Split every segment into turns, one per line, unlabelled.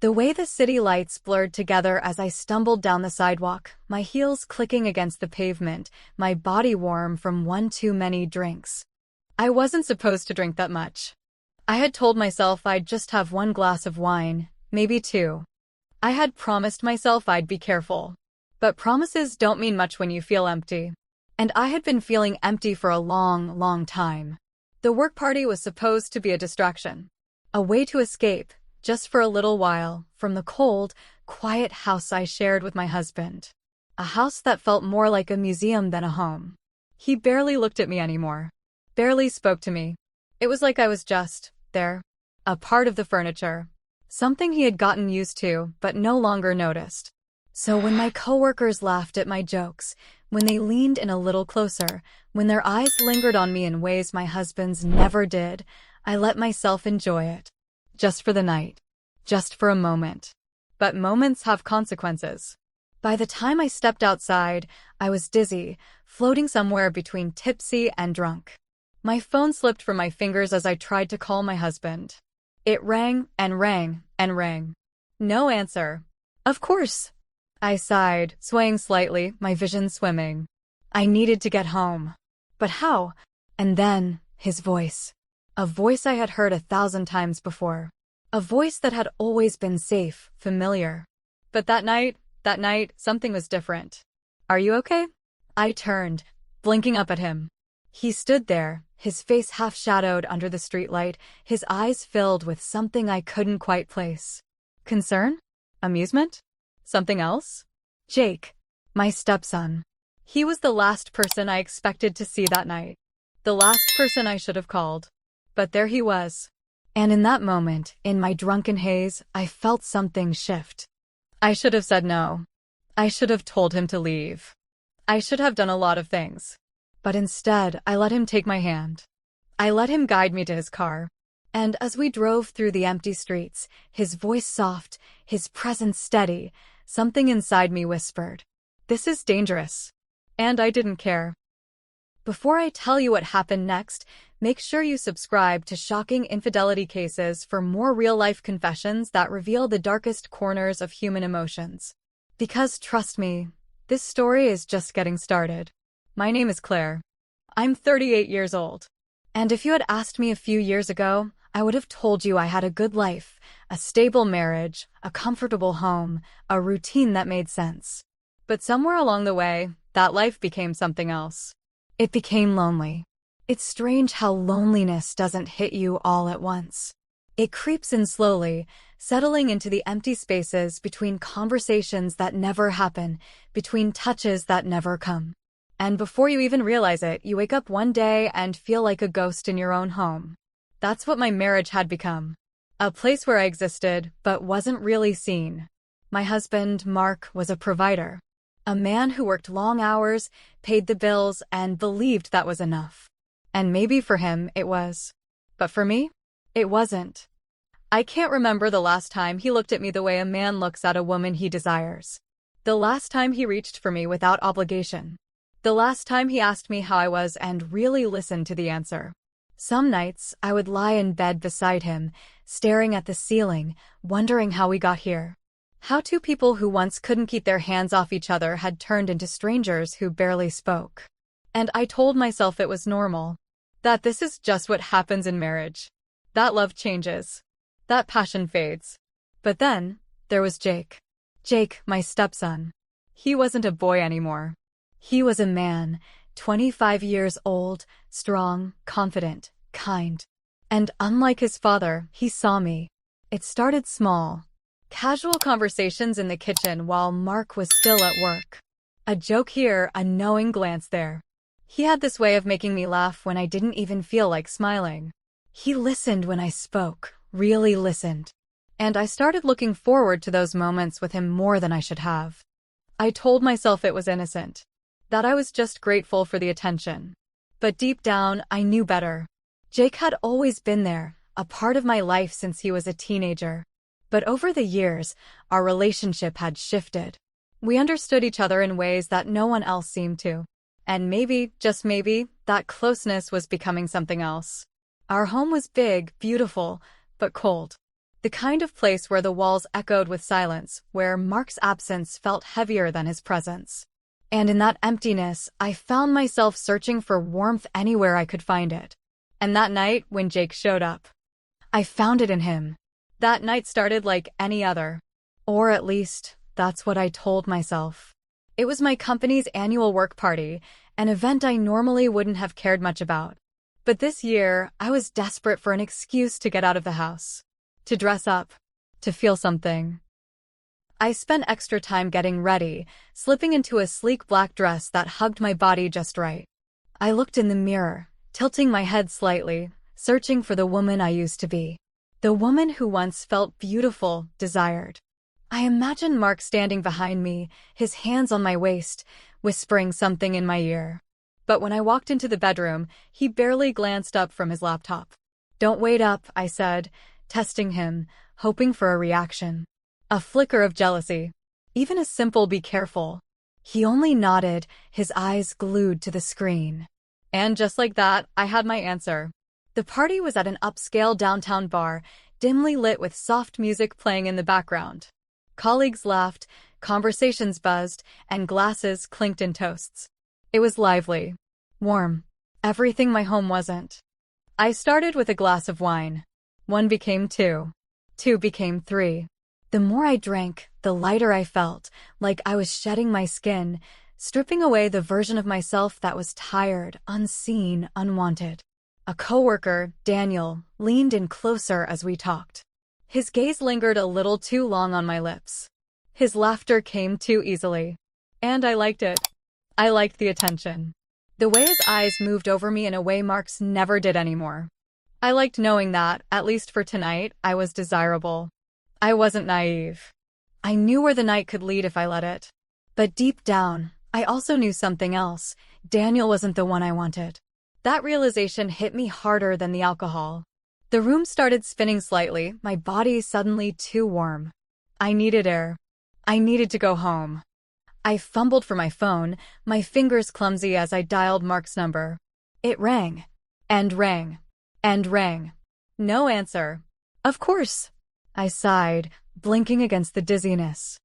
The way the city lights blurred together as I stumbled down the sidewalk, my heels clicking against the pavement, my body warm from one too many drinks. I wasn't supposed to drink that much. I had told myself I'd just have one glass of wine, maybe two. I had promised myself I'd be careful. But promises don't mean much when you feel empty. And I had been feeling empty for a long, long time. The work party was supposed to be a distraction. A way to escape, just for a little while, from the cold, quiet house I shared with my husband. A house that felt more like a museum than a home. He barely looked at me anymore. Barely spoke to me. It was like I was just there. A part of the furniture. Something he had gotten used to, but no longer noticed. So when my coworkers laughed at my jokes, when they leaned in a little closer, when their eyes lingered on me in ways my husband's never did, I let myself enjoy it. Just for the night. Just for a moment. But moments have consequences. By the time I stepped outside, I was dizzy, floating somewhere between tipsy and drunk. My phone slipped from my fingers as I tried to call my husband. It rang and rang and rang. No answer. Of course. I sighed, swaying slightly, my vision swimming. I needed to get home. But how? And then, his voice. A voice I had heard 1,000 times before. A voice that had always been safe, familiar. But that night, something was different. Are you okay? I turned, blinking up at him. He stood there, his face half-shadowed under the streetlight, his eyes filled with something I couldn't quite place. Concern? Amusement? Something else? Jake, my stepson. He was the last person I expected to see that night. The last person I should have called. But there he was. And in that moment, in my drunken haze, I felt something shift. I should have said no. I should have told him to leave. I should have done a lot of things. But instead, I let him take my hand. I let him guide me to his car. And as we drove through the empty streets, his voice soft, his presence steady, something inside me whispered, "This is dangerous." And I didn't care. Before I tell you what happened next, make sure you subscribe to Shocking Infidelity Cases for more real-life confessions that reveal the darkest corners of human emotions. Because trust me, this story is just getting started. My name is Claire. I'm 38 years old. And if you had asked me a few years ago, I would have told you I had a good life, a stable marriage, a comfortable home, a routine that made sense. But somewhere along the way, that life became something else. It became lonely. It's strange how loneliness doesn't hit you all at once. It creeps in slowly, settling into the empty spaces between conversations that never happen, between touches that never come. And before you even realize it, you wake up one day and feel like a ghost in your own home. That's what my marriage had become. A place where I existed, but wasn't really seen. My husband, Mark, was a provider. A man who worked long hours, paid the bills, and believed that was enough. And maybe for him, it was. But for me, it wasn't. I can't remember the last time he looked at me the way a man looks at a woman he desires. The last time he reached for me without obligation. The last time he asked me how I was and really listened to the answer. Some nights, I would lie in bed beside him, staring at the ceiling, wondering how we got here. How two people who once couldn't keep their hands off each other had turned into strangers who barely spoke. And I told myself it was normal. That this is just what happens in marriage. That love changes. That passion fades. But then, there was Jake. Jake, my stepson. He wasn't a boy anymore. He was a man, 25 years old, strong, confident, kind. And unlike his father, he saw me. It started small. Casual conversations in the kitchen while Mark was still at work. A joke here, a knowing glance there. He had this way of making me laugh when I didn't even feel like smiling. He listened when I spoke, really listened. And I started looking forward to those moments with him more than I should have. I told myself it was innocent. That I was just grateful for the attention. But deep down, I knew better. Jake had always been there, a part of my life since he was a teenager. But over the years, our relationship had shifted. We understood each other in ways that no one else seemed to. And maybe, just maybe, that closeness was becoming something else. Our home was big, beautiful, but cold. The The kind of place where the walls echoed with silence, where Mark's absence felt heavier than his presence. And in that emptiness, I found myself searching for warmth anywhere I could find it. And that night, when Jake showed up, I found it in him. That night started like any other. Or at least, that's what I told myself. It was my company's annual work party, an event I normally wouldn't have cared much about. But this year, I was desperate for an excuse to get out of the house. To dress up. To feel something. I spent extra time getting ready, slipping into a sleek black dress that hugged my body just right. I looked in the mirror, tilting my head slightly, searching for the woman I used to be. The woman who once felt beautiful, desired. I imagined Mark standing behind me, his hands on my waist, whispering something in my ear. But when I walked into the bedroom, he barely glanced up from his laptop. "Don't wait up," I said, testing him, hoping for a reaction. A flicker of jealousy. Even a simple "be careful." He only nodded, his eyes glued to the screen. And just like that, I had my answer. The party was at an upscale downtown bar, dimly lit with soft music playing in the background. Colleagues laughed, conversations buzzed, and glasses clinked in toasts. It was lively. Warm. Everything my home wasn't. I started with a glass of wine. 1 became 2. 2 became 3. The more I drank, the lighter I felt, like I was shedding my skin, stripping away the version of myself that was tired, unseen, unwanted. A coworker, Daniel, leaned in closer as we talked. His gaze lingered a little too long on my lips. His laughter came too easily. And I liked it. I liked the attention. The way his eyes moved over me in a way Mark's never did anymore. I liked knowing that, at least for tonight, I was desirable. I wasn't naive. I knew where the night could lead if I let it. But deep down, I also knew something else. Daniel wasn't the one I wanted. That realization hit me harder than the alcohol. The room started spinning slightly, my body suddenly too warm. I needed air. I needed to go home. I fumbled for my phone, my fingers clumsy as I dialed Mark's number. It rang. And rang. And rang. No answer. Of course. I sighed, blinking against the dizziness.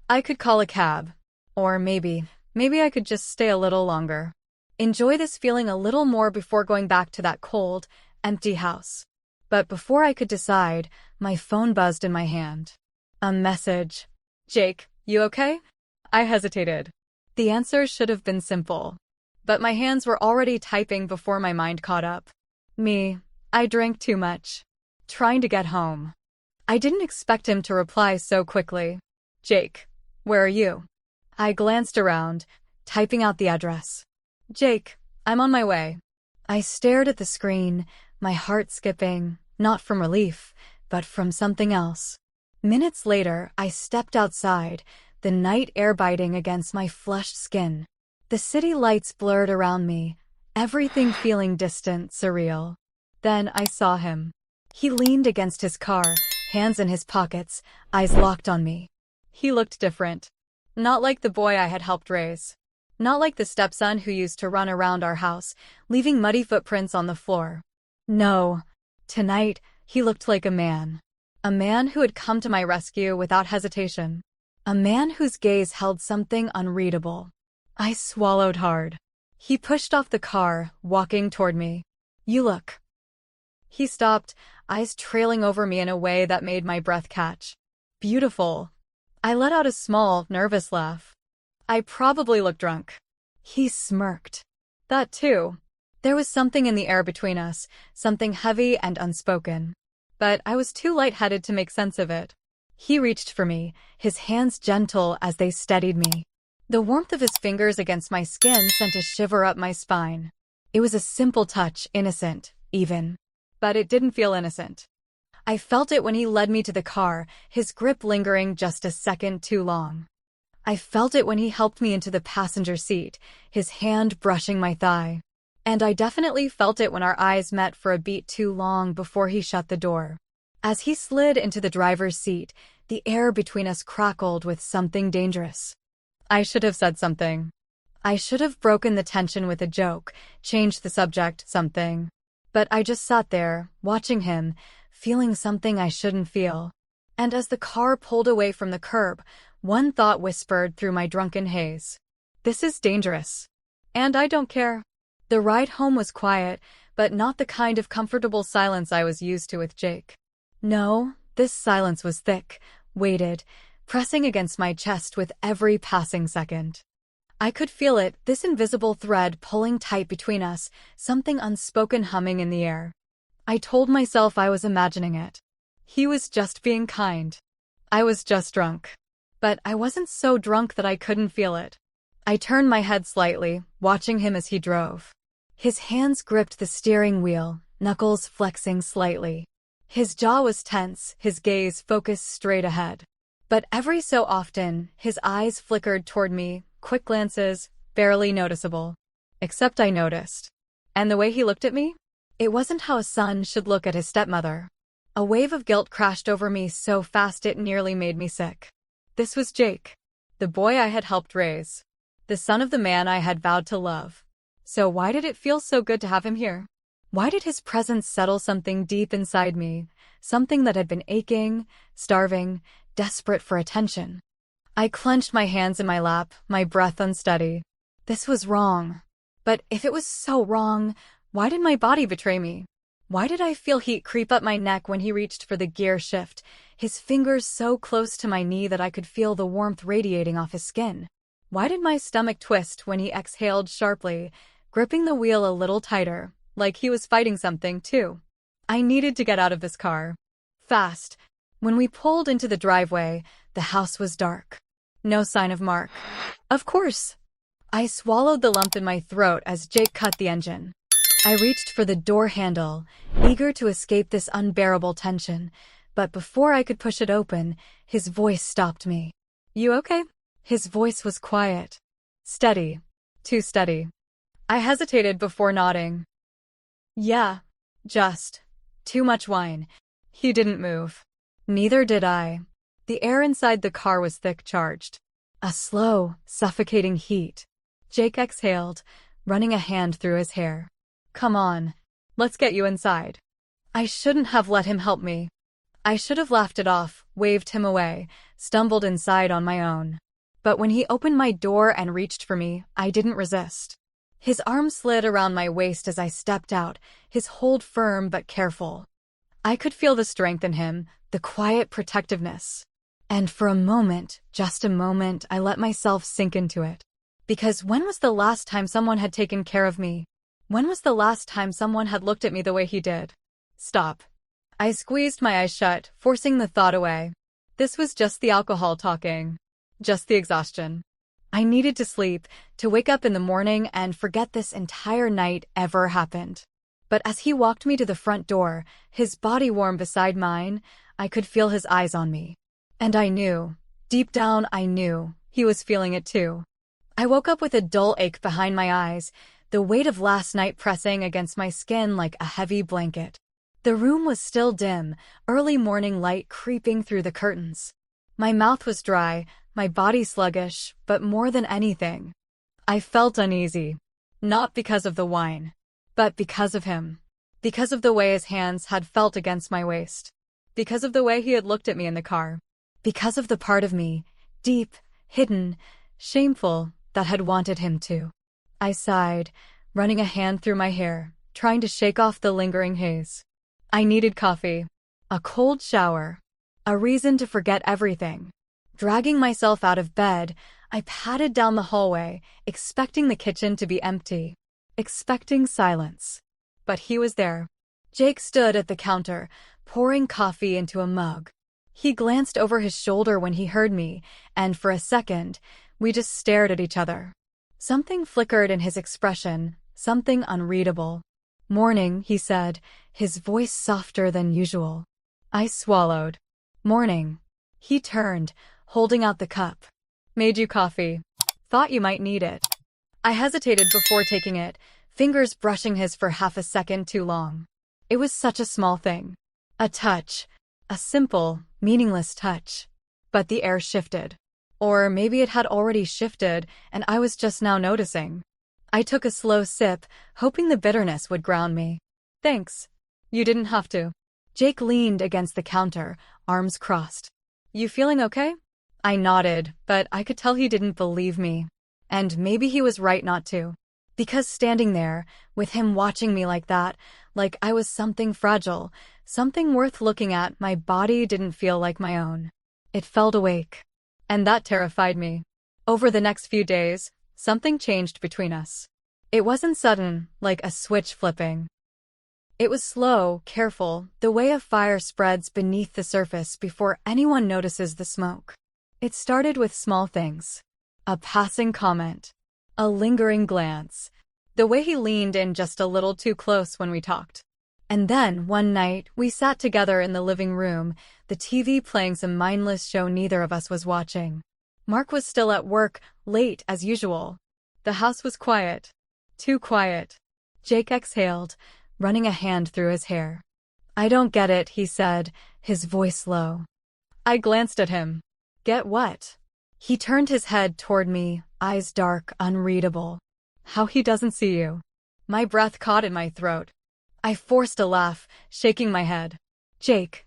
I could call a cab. Or maybe I could just stay a little longer. Enjoy this feeling a little more before going back to that cold, empty house. But before I could decide, my phone buzzed in my hand. A message. "Jake, you okay?" I hesitated. The answer should have been simple. But my hands were already typing before my mind caught up. I drank too much. Trying to get home. I didn't expect him to reply so quickly. "Jake, where are you?" I glanced around, typing out the address. "Jake, I'm on my way." I stared at the screen, my heart skipping, not from relief, but from something else. Minutes later, I stepped outside, the night air biting against my flushed skin. The city lights blurred around me, everything feeling distant, surreal. Then I saw him. He leaned against his car, hands in his pockets, eyes locked on me. He looked different. Not like the boy I had helped raise. Not like the stepson who used to run around our house, leaving muddy footprints on the floor. No. Tonight, he looked like a man. A man who had come to my rescue without hesitation. A man whose gaze held something unreadable. I swallowed hard. He pushed off the car, walking toward me. "You look." He stopped, eyes trailing over me in a way that made my breath catch. "Beautiful." I let out a small, nervous laugh. I probably looked drunk. He smirked. That too. There was something in the air between us, something heavy and unspoken. But I was too lightheaded to make sense of it. He reached for me, his hands gentle as they steadied me. The warmth of his fingers against my skin sent a shiver up my spine. It was a simple touch, innocent, even. But it didn't feel innocent. I felt it when he led me to the car, his grip lingering just a second too long. I felt it when he helped me into the passenger seat, his hand brushing my thigh. And I definitely felt it when our eyes met for a beat too long before he shut the door. As he slid into the driver's seat, the air between us crackled with something dangerous. I should have said something. I should have broken the tension with a joke, changed the subject, something. But I just sat there, watching him, feeling something I shouldn't feel. And as the car pulled away from the curb, one thought whispered through my drunken haze. This is dangerous. And I don't care. The ride home was quiet, but not the kind of comfortable silence I was used to with Jake. No, this silence was thick, weighted, pressing against my chest with every passing second. I could feel it, this invisible thread pulling tight between us, something unspoken humming in the air. I told myself I was imagining it. He was just being kind. I was just drunk. But I wasn't so drunk that I couldn't feel it. I turned my head slightly, watching him as he drove. His hands gripped the steering wheel, knuckles flexing slightly. His jaw was tense, his gaze focused straight ahead. But every so often, his eyes flickered toward me, quick glances, barely noticeable. Except I noticed. And the way he looked at me? It wasn't how a son should look at his stepmother. A wave of guilt crashed over me so fast it nearly made me sick. This was Jake, the boy I had helped raise, the son of the man I had vowed to love. So why did it feel so good to have him here? Why did his presence settle something deep inside me, something that had been aching, starving, desperate for attention? I clenched my hands in my lap, my breath unsteady. This was wrong. But if it was so wrong, why did my body betray me? Why did I feel heat creep up my neck when he reached for the gear shift, his fingers so close to my knee that I could feel the warmth radiating off his skin? Why did my stomach twist when he exhaled sharply, gripping the wheel a little tighter, like he was fighting something, too? I needed to get out of this car. Fast. When we pulled into the driveway, the house was dark. No sign of Mark. Of course. I swallowed the lump in my throat as Jake cut the engine. I reached for the door handle, eager to escape this unbearable tension, but before I could push it open, his voice stopped me. You okay? His voice was quiet. Steady. Too steady. I hesitated before nodding. Yeah. Just. Too much wine. He didn't move. Neither did I. The air inside the car was thick-charged. A slow, suffocating heat. Jake exhaled, running a hand through his hair. Come on. Let's get you inside. I shouldn't have let him help me. I should have laughed it off, waved him away, stumbled inside on my own. But when he opened my door and reached for me, I didn't resist. His arm slid around my waist as I stepped out, his hold firm but careful. I could feel the strength in him, the quiet protectiveness. And for a moment, just a moment, I let myself sink into it. Because when was the last time someone had taken care of me? When was the last time someone had looked at me the way he did? Stop. I squeezed my eyes shut, forcing the thought away. This was just the alcohol talking. Just the exhaustion. I needed to sleep, to wake up in the morning and forget this entire night ever happened. But as he walked me to the front door, his body warm beside mine, I could feel his eyes on me. And I knew, deep down I knew, he was feeling it too. I woke up with a dull ache behind my eyes, the weight of last night pressing against my skin like a heavy blanket. The room was still dim, early morning light creeping through the curtains. My mouth was dry, my body sluggish, but more than anything, I felt uneasy. Not because of the wine, but because of him. Because of the way his hands had felt against my waist. Because of the way he had looked at me in the car. Because of the part of me, deep, hidden, shameful, that had wanted him to. I sighed, running a hand through my hair, trying to shake off the lingering haze. I needed coffee, a cold shower, a reason to forget everything. Dragging myself out of bed, I padded down the hallway, expecting the kitchen to be empty, expecting silence. But he was there. Jake stood at the counter, pouring coffee into a mug. He glanced over his shoulder when he heard me, and for a second, we just stared at each other. Something flickered in his expression, something unreadable. Morning, he said, his voice softer than usual. I swallowed. Morning. He turned, holding out the cup. Made you coffee. Thought you might need it. I hesitated before taking it, fingers brushing his for half a second too long. It was such a small thing. A touch. A simple, meaningless touch. But the air shifted. Or maybe it had already shifted, and I was just now noticing. I took a slow sip, hoping the bitterness would ground me. Thanks. You didn't have to. Jake leaned against the counter, arms crossed. "You feeling okay?" I nodded, but I could tell he didn't believe me. And maybe he was right not to. Because standing there, with him watching me like that, like I was something fragile, something worth looking at, my body didn't feel like my own. It felt awake. And that terrified me. Over the next few days, something changed between us. It wasn't sudden, like a switch flipping. It was slow, careful, the way a fire spreads beneath the surface before anyone notices the smoke. It started with small things. A passing comment. A lingering glance. The way he leaned in just a little too close when we talked. And then, one night, we sat together in the living room, the TV playing some mindless show neither of us was watching. Mark was still at work, late as usual. The house was quiet. Too quiet. Jake exhaled, running a hand through his hair. "I don't get it," he said, his voice low. I glanced at him. "Get what?" He turned his head toward me, eyes dark, unreadable. "How he doesn't see you." My breath caught in my throat. I forced a laugh, shaking my head. "Jake."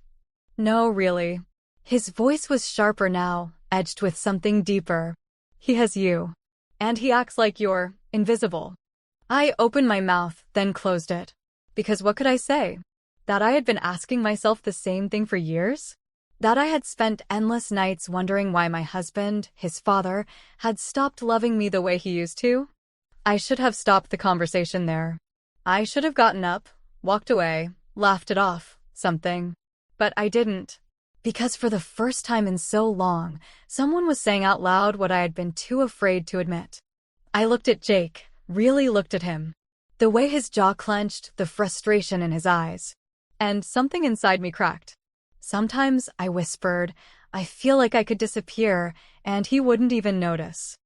"No, really." His voice was sharper now, edged with something deeper. "He has you. And he acts like you're invisible." I opened my mouth, then closed it. Because what could I say? That I had been asking myself the same thing for years? That I had spent endless nights wondering why my husband, his father, had stopped loving me the way he used to? I should have stopped the conversation there. I should have gotten up, walked away, laughed it off, something. But I didn't. Because for the first time in so long, someone was saying out loud what I had been too afraid to admit. I looked at Jake, really looked at him. The way his jaw clenched, the frustration in his eyes. And something inside me cracked. Sometimes, I whispered, I feel like I could disappear, and he wouldn't even notice.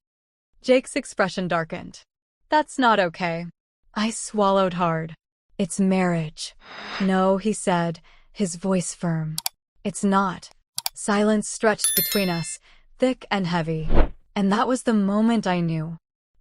Jake's expression darkened. That's not okay. I swallowed hard. It's marriage. No, he said, his voice firm. It's not. Silence stretched between us, thick and heavy. And that was the moment I knew.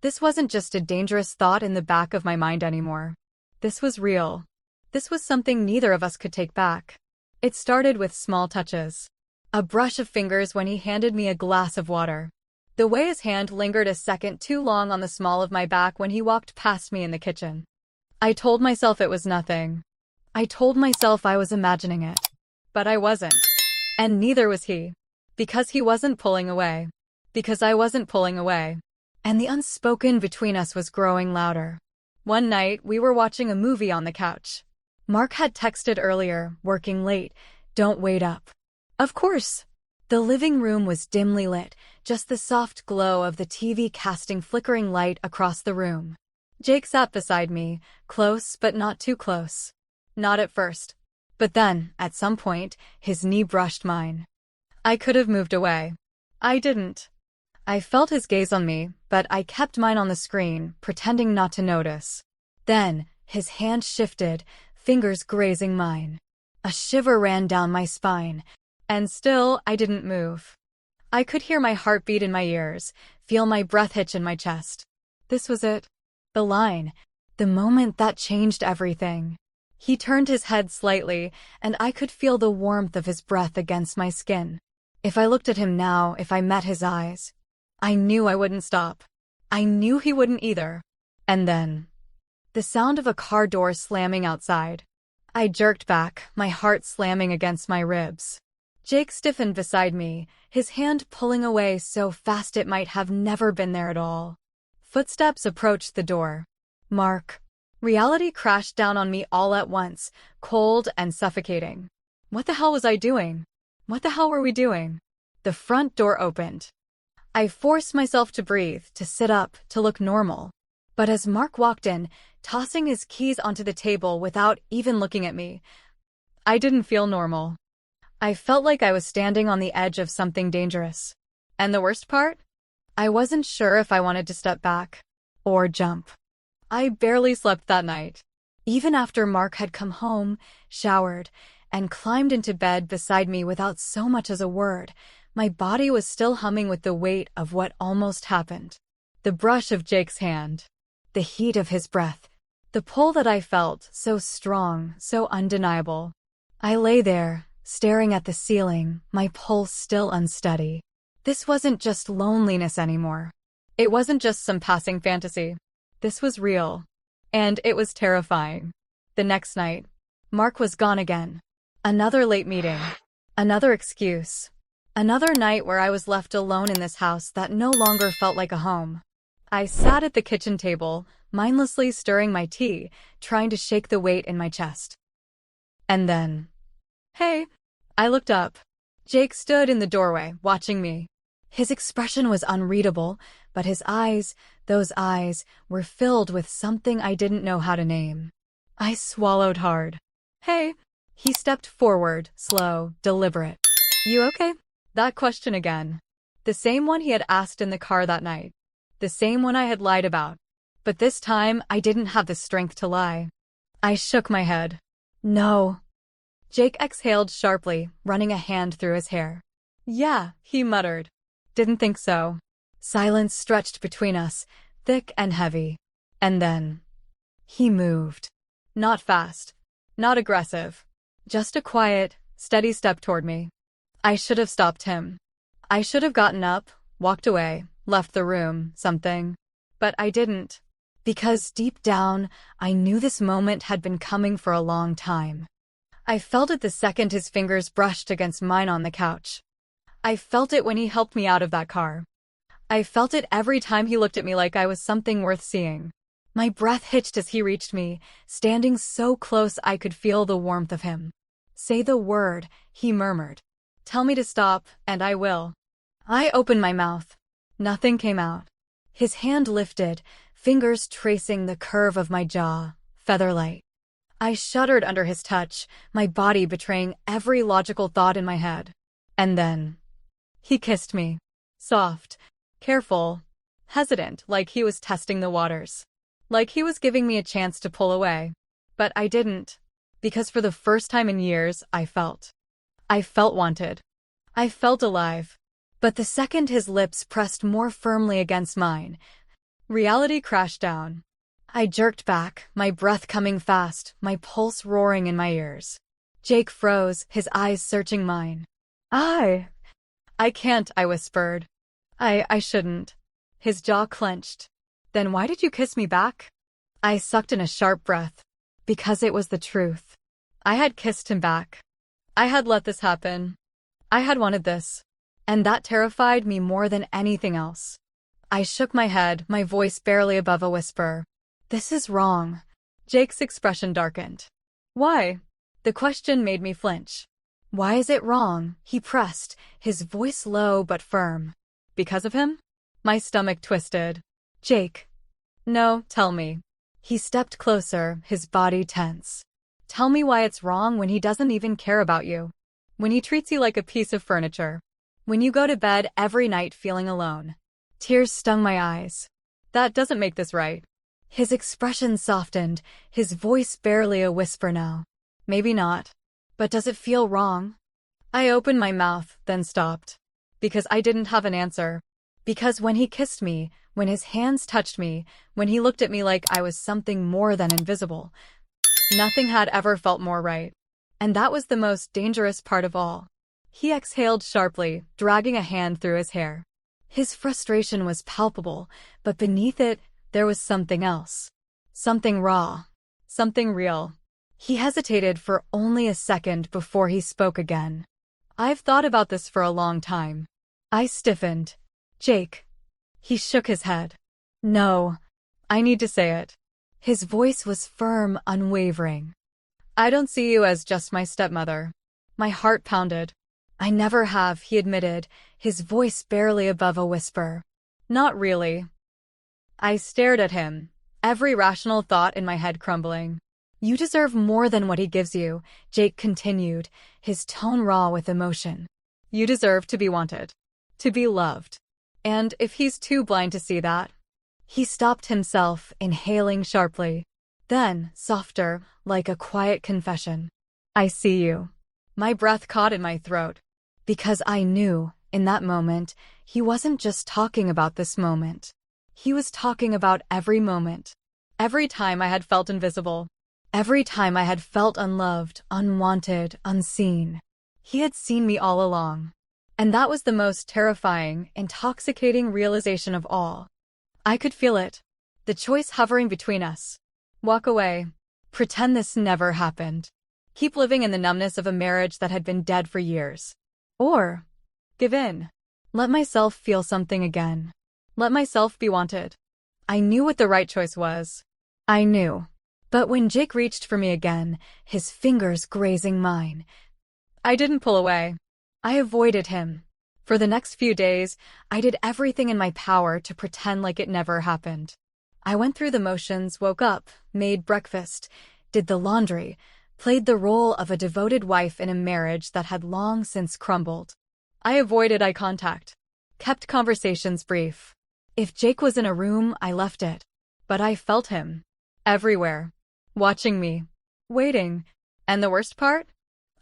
This wasn't just a dangerous thought in the back of my mind anymore. This was real. This was something neither of us could take back. It started with small touches. A brush of fingers when he handed me a glass of water. The way his hand lingered a second too long on the small of my back when he walked past me in the kitchen. I told myself it was nothing. I told myself I was imagining it. But I wasn't. And neither was he. Because he wasn't pulling away. Because I wasn't pulling away. And the unspoken between us was growing louder. One night, we were watching a movie on the couch. Mark had texted earlier, working late, don't wait up. Of course. The living room was dimly lit, just the soft glow of the TV casting flickering light across the room. Jake sat beside me, close but not too close. Not at first. But then, at some point, his knee brushed mine. I could have moved away. I didn't. I felt his gaze on me, but I kept mine on the screen, pretending not to notice. Then, his hand shifted, fingers grazing mine. A shiver ran down my spine, and still I didn't move. I could hear my heartbeat in my ears, feel my breath hitch in my chest. This was it. The line. The moment that changed everything. He turned his head slightly, and I could feel the warmth of his breath against my skin. If I looked at him now, if I met his eyes, I knew I wouldn't stop. I knew he wouldn't either. And then, the sound of a car door slamming outside. I jerked back, my heart slamming against my ribs. Jake stiffened beside me, his hand pulling away so fast it might have never been there at all. Footsteps approached the door. Mark. Reality crashed down on me all at once, cold and suffocating. What the hell was I doing? What the hell were we doing? The front door opened. I forced myself to breathe, to sit up, to look normal. But as Mark walked in, tossing his keys onto the table without even looking at me, I didn't feel normal. I felt like I was standing on the edge of something dangerous. And the worst part? I wasn't sure if I wanted to step back or jump. I barely slept that night. Even after Mark had come home, showered, and climbed into bed beside me without so much as a word, my body was still humming with the weight of what almost happened. The brush of Jake's hand. The heat of his breath. The pull that I felt, so strong, so undeniable. I lay there, staring at the ceiling, my pulse still unsteady. This wasn't just loneliness anymore. It wasn't just some passing fantasy. This was real. And it was terrifying. The next night, Mark was gone again. Another late meeting. Another excuse. Another night where I was left alone in this house that no longer felt like a home. I sat at the kitchen table, mindlessly stirring my tea, trying to shake the weight in my chest. And then, hey, I looked up. Jake stood in the doorway, watching me. His expression was unreadable, but his eyes, those eyes, were filled with something I didn't know how to name. I swallowed hard. Hey, he stepped forward, slow, deliberate. You okay? That question again. The same one he had asked in the car that night. The same one I had lied about. But this time, I didn't have the strength to lie. I shook my head. No. Jake exhaled sharply, running a hand through his hair. Yeah, he muttered. Didn't think so. Silence stretched between us, thick and heavy. And then, he moved. Not fast. Not aggressive. Just a quiet, steady step toward me. I should have stopped him. I should have gotten up, walked away, left the room, something. But I didn't. Because deep down, I knew this moment had been coming for a long time. I felt it the second his fingers brushed against mine on the couch. I felt it when he helped me out of that car. I felt it every time he looked at me like I was something worth seeing. My breath hitched as he reached me, standing so close I could feel the warmth of him. Say the word, he murmured. Tell me to stop, and I will. I opened my mouth. Nothing came out. His hand lifted, fingers tracing the curve of my jaw, feather-light. I shuddered under his touch, my body betraying every logical thought in my head. And then, he kissed me. Soft, careful, hesitant, like he was testing the waters. Like he was giving me a chance to pull away. But I didn't. Because for the first time in years, I felt wanted. I felt alive. But the second his lips pressed more firmly against mine, reality crashed down. I jerked back, my breath coming fast, my pulse roaring in my ears. Jake froze, his eyes searching mine. I can't, I whispered. I shouldn't. His jaw clenched. Then why did you kiss me back? I sucked in a sharp breath. Because it was the truth. I had kissed him back. I had let this happen. I had wanted this. And that terrified me more than anything else. I shook my head, my voice barely above a whisper. This is wrong. Jake's expression darkened. Why? The question made me flinch. Why is it wrong? He pressed, his voice low but firm. Because of him? My stomach twisted. Jake. No, tell me. He stepped closer, his body tense. Tell me why it's wrong when he doesn't even care about you. When he treats you like a piece of furniture. When you go to bed every night feeling alone. Tears stung my eyes. That doesn't make this right. His expression softened, his voice barely a whisper now. Maybe not. But does it feel wrong? I opened my mouth, then stopped. Because I didn't have an answer. Because when he kissed me, when his hands touched me, when he looked at me like I was something more than invisible, nothing had ever felt more right. And that was the most dangerous part of all. He exhaled sharply, dragging a hand through his hair. His frustration was palpable, but beneath it, there was something else. Something raw. Something real. He hesitated for only a second before he spoke again. I've thought about this for a long time. I stiffened. Jake. He shook his head. No. I need to say it. His voice was firm, unwavering. I don't see you as just my stepmother. My heart pounded. I never have, he admitted, his voice barely above a whisper. Not really. I stared at him, every rational thought in my head crumbling. You deserve more than what he gives you, Jake continued, his tone raw with emotion. You deserve to be wanted. To be loved. And if he's too blind to see that... He stopped himself, inhaling sharply. Then, softer, like a quiet confession. I see you. My breath caught in my throat. Because I knew, in that moment, he wasn't just talking about this moment. He was talking about every moment. Every time I had felt invisible. Every time I had felt unloved, unwanted, unseen, he had seen me all along. And that was the most terrifying, intoxicating realization of all. I could feel it. The choice hovering between us. Walk away. Pretend this never happened. Keep living in the numbness of a marriage that had been dead for years. Or give in. Let myself feel something again. Let myself be wanted. I knew what the right choice was. I knew. But when Jake reached for me again, his fingers grazing mine, I didn't pull away. I avoided him. For the next few days, I did everything in my power to pretend like it never happened. I went through the motions, woke up, made breakfast, did the laundry, played the role of a devoted wife in a marriage that had long since crumbled. I avoided eye contact, kept conversations brief. If Jake was in a room, I left it. But I felt him. Everywhere. Watching me. Waiting. And the worst part?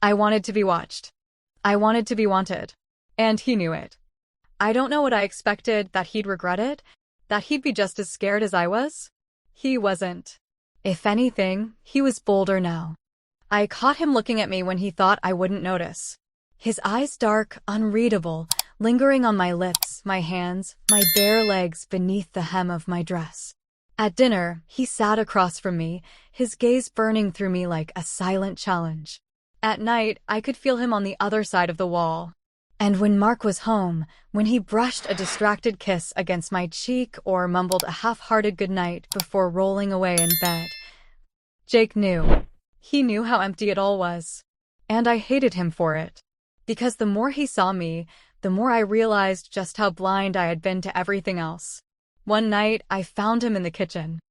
I wanted to be watched. I wanted to be wanted. And he knew it. I don't know what I expected, that he'd regret it, that he'd be just as scared as I was. He wasn't. If anything, he was bolder now. I caught him looking at me when he thought I wouldn't notice. His eyes dark, unreadable, lingering on my lips, my hands, my bare legs beneath the hem of my dress. At dinner, he sat across from me, his gaze burning through me like a silent challenge. At night, I could feel him on the other side of the wall. And when Mark was home, when he brushed a distracted kiss against my cheek or mumbled a half-hearted goodnight before rolling away in bed, Jake knew. He knew how empty it all was. And I hated him for it. Because the more he saw me, the more I realized just how blind I had been to everything else. One night, I found him in the kitchen.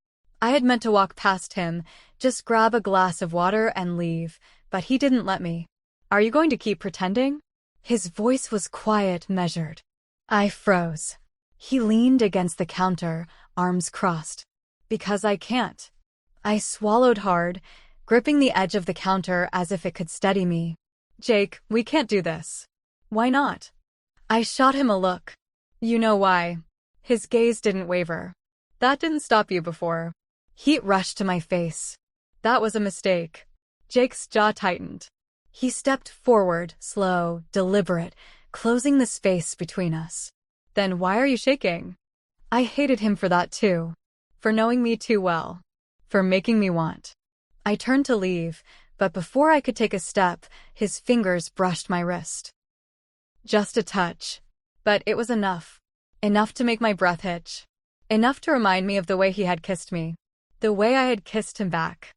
I had meant to walk past him, just grab a glass of water and leave, but he didn't let me. Are you going to keep pretending? His voice was quiet, measured. I froze. He leaned against the counter, arms crossed. Because I can't. I swallowed hard, gripping the edge of the counter as if it could steady me. Jake, we can't do this. Why not? I shot him a look. You know why. His gaze didn't waver. That didn't stop you before. Heat rushed to my face. That was a mistake. Jake's jaw tightened. He stepped forward, slow, deliberate, closing the space between us. Then why are you shaking? I hated him for that too. For knowing me too well. For making me want. I turned to leave, but before I could take a step, his fingers brushed my wrist. Just a touch. But it was enough. Enough to make my breath hitch. Enough to remind me of the way he had kissed me. The way I had kissed him back.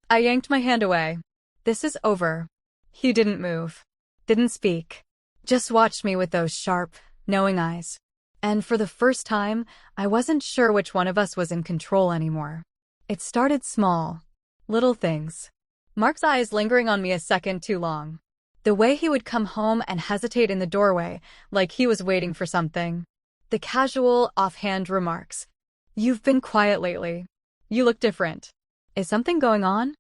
I yanked my hand away. This is over. He didn't move. Didn't speak. Just watched me with those sharp, knowing eyes. And for the first time, I wasn't sure which one of us was in control anymore. It started small. Little things. Mark's eyes lingering on me a second too long. The way he would come home and hesitate in the doorway, like he was waiting for something. The casual, offhand remarks. You've been quiet lately. You look different. Is something going on?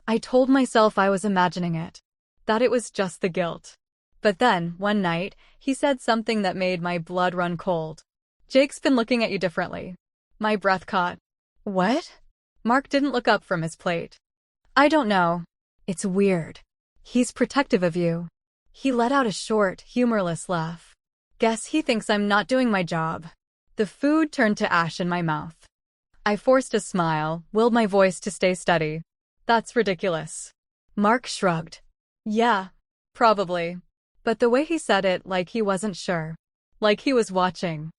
I told myself I was imagining it. That it was just the guilt. But then, one night, he said something that made my blood run cold. Jake's been looking at you differently. My breath caught. What? Mark didn't look up from his plate. I don't know. It's weird. He's protective of you. He let out a short, humorless laugh. Guess he thinks I'm not doing my job. The food turned to ash in my mouth. I forced a smile, willed my voice to stay steady. That's ridiculous. Mark shrugged. Yeah, probably. But the way he said it, like he wasn't sure. Like he was watching.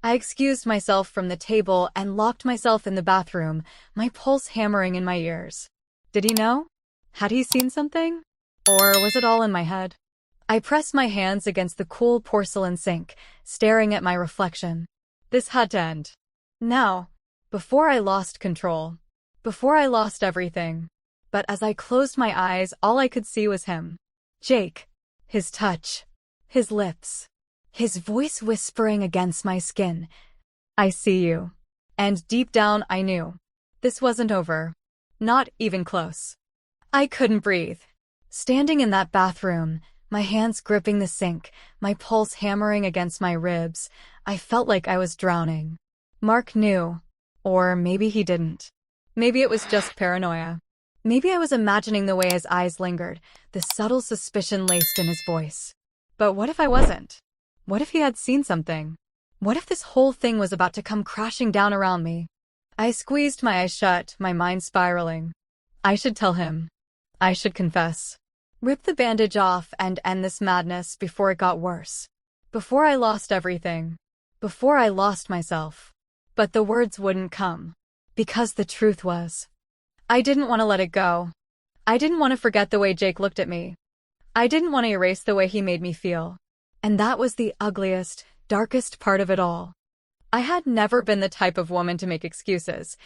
I excused myself from the table and locked myself in the bathroom, my pulse hammering in my ears. Did he know? Had he seen something? Or was it all in my head? I pressed my hands against the cool porcelain sink, staring at my reflection. This had to end. Now. Before I lost control. Before I lost everything. But as I closed my eyes, all I could see was him. Jake. His touch. His lips. His voice whispering against my skin. I see you. And deep down I knew. This wasn't over. Not even close. I couldn't breathe. Standing in that bathroom, my hands gripping the sink, my pulse hammering against my ribs, I felt like I was drowning. Mark knew. Or maybe he didn't. Maybe it was just paranoia. Maybe I was imagining the way his eyes lingered, the subtle suspicion laced in his voice. But what if I wasn't? What if he had seen something? What if this whole thing was about to come crashing down around me? I squeezed my eyes shut, my mind spiraling. I should tell him. I should confess. Rip the bandage off and end this madness before it got worse. Before I lost everything. Before I lost myself. But the words wouldn't come. Because the truth was, I didn't want to let it go. I didn't want to forget the way Jake looked at me. I didn't want to erase the way he made me feel. And that was the ugliest, darkest part of it all. I had never been the type of woman to make excuses.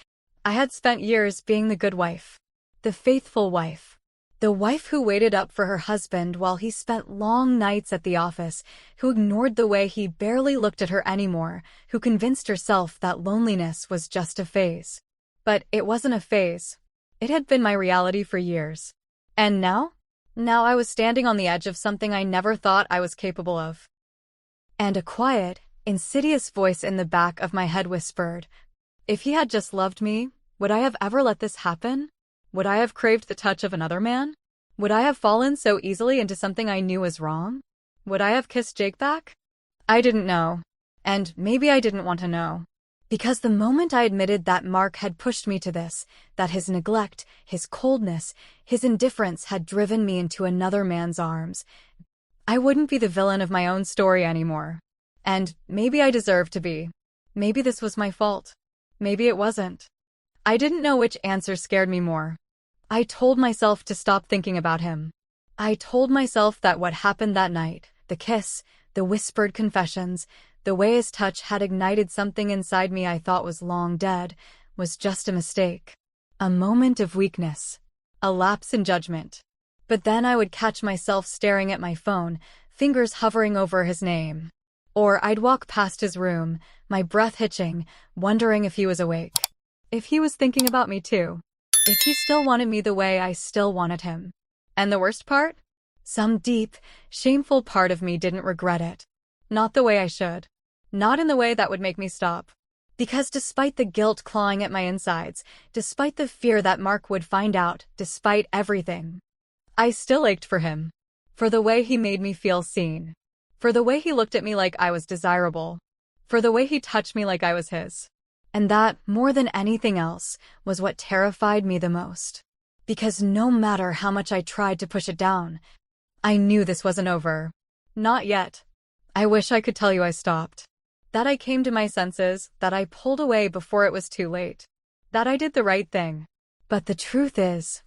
I had spent years being the good wife. The faithful wife. The wife who waited up for her husband while he spent long nights at the office, who ignored the way he barely looked at her anymore, who convinced herself that loneliness was just a phase. But it wasn't a phase. It had been my reality for years. And now? Now I was standing on the edge of something I never thought I was capable of. And a quiet, insidious voice in the back of my head whispered, if he had just loved me, would I have ever let this happen? Would I have craved the touch of another man? Would I have fallen so easily into something I knew was wrong? Would I have kissed Jake back? I didn't know. And maybe I didn't want to know. Because the moment I admitted that Mark had pushed me to this, that his neglect, his coldness, his indifference had driven me into another man's arms, I wouldn't be the villain of my own story anymore. And maybe I deserved to be. Maybe this was my fault. Maybe it wasn't. I didn't know which answer scared me more. I told myself to stop thinking about him. I told myself that what happened that night, the kiss, the whispered confessions, the way his touch had ignited something inside me I thought was long dead, was just a mistake. A moment of weakness. A lapse in judgment. But then I would catch myself staring at my phone, fingers hovering over his name. Or I'd walk past his room, my breath hitching, wondering if he was awake. If he was thinking about me too. If he still wanted me the way I still wanted him. And the worst part? Some deep, shameful part of me didn't regret it. Not the way I should. Not in the way that would make me stop. Because despite the guilt clawing at my insides, despite the fear that Mark would find out, despite everything, I still ached for him. For the way he made me feel seen. For the way he looked at me like I was desirable. For the way he touched me like I was his. And that, more than anything else, was what terrified me the most. Because no matter how much I tried to push it down, I knew this wasn't over. Not yet. I wish I could tell you I stopped. That I came to my senses, that I pulled away before it was too late. That I did the right thing. But the truth is,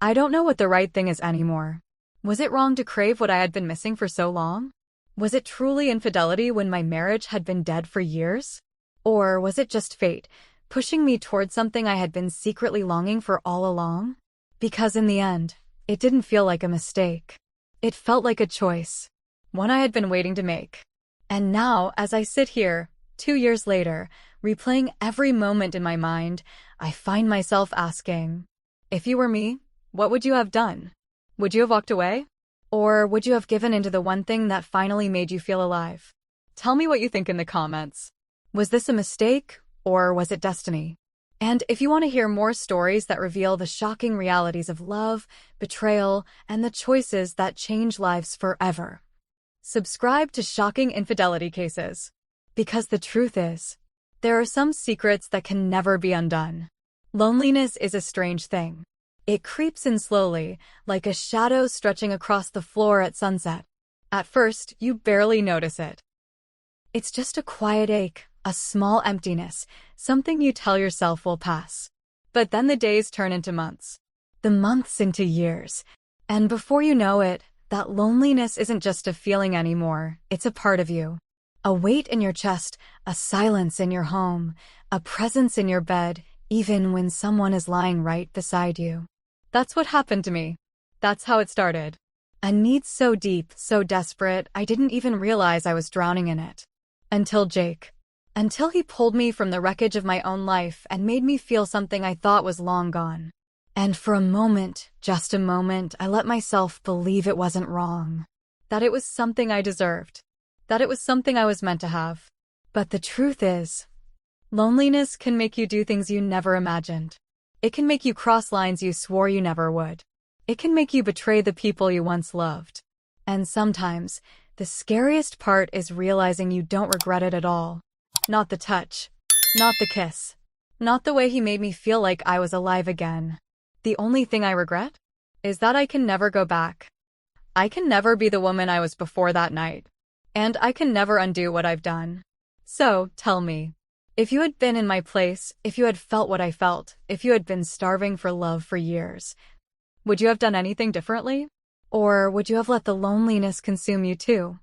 I don't know what the right thing is anymore. Was it wrong to crave what I had been missing for so long? Was it truly infidelity when my marriage had been dead for years? Or was it just fate, pushing me toward something I had been secretly longing for all along? Because in the end, it didn't feel like a mistake. It felt like a choice. One I had been waiting to make. And now, as I sit here, 2 years later, replaying every moment in my mind, I find myself asking, if you were me, what would you have done? Would you have walked away? Or would you have given into the one thing that finally made you feel alive? Tell me what you think in the comments. Was this a mistake, or was it destiny? And if you want to hear more stories that reveal the shocking realities of love, betrayal, and the choices that change lives forever, subscribe to Shocking Infidelity Cases. Because the truth is, there are some secrets that can never be undone. Loneliness is a strange thing. It creeps in slowly, like a shadow stretching across the floor at sunset. At first, you barely notice it. It's just a quiet ache. A small emptiness, something you tell yourself will pass. But then the days turn into months. The months into years. And before you know it, that loneliness isn't just a feeling anymore, it's a part of you. A weight in your chest, a silence in your home, a presence in your bed, even when someone is lying right beside you. That's what happened to me. That's how it started. A need so deep, so desperate, I didn't even realize I was drowning in it. Until Jake. Until he pulled me from the wreckage of my own life and made me feel something I thought was long gone. And for a moment, just a moment, I let myself believe it wasn't wrong. That it was something I deserved. That it was something I was meant to have. But the truth is, loneliness can make you do things you never imagined. It can make you cross lines you swore you never would. It can make you betray the people you once loved. And sometimes, the scariest part is realizing you don't regret it at all. Not the touch. Not the kiss. Not the way he made me feel like I was alive again. The only thing I regret is that I can never go back. I can never be the woman I was before that night. And I can never undo what I've done. So, tell me, if you had been in my place, if you had felt what I felt, if you had been starving for love for years, would you have done anything differently? Or would you have let the loneliness consume you too?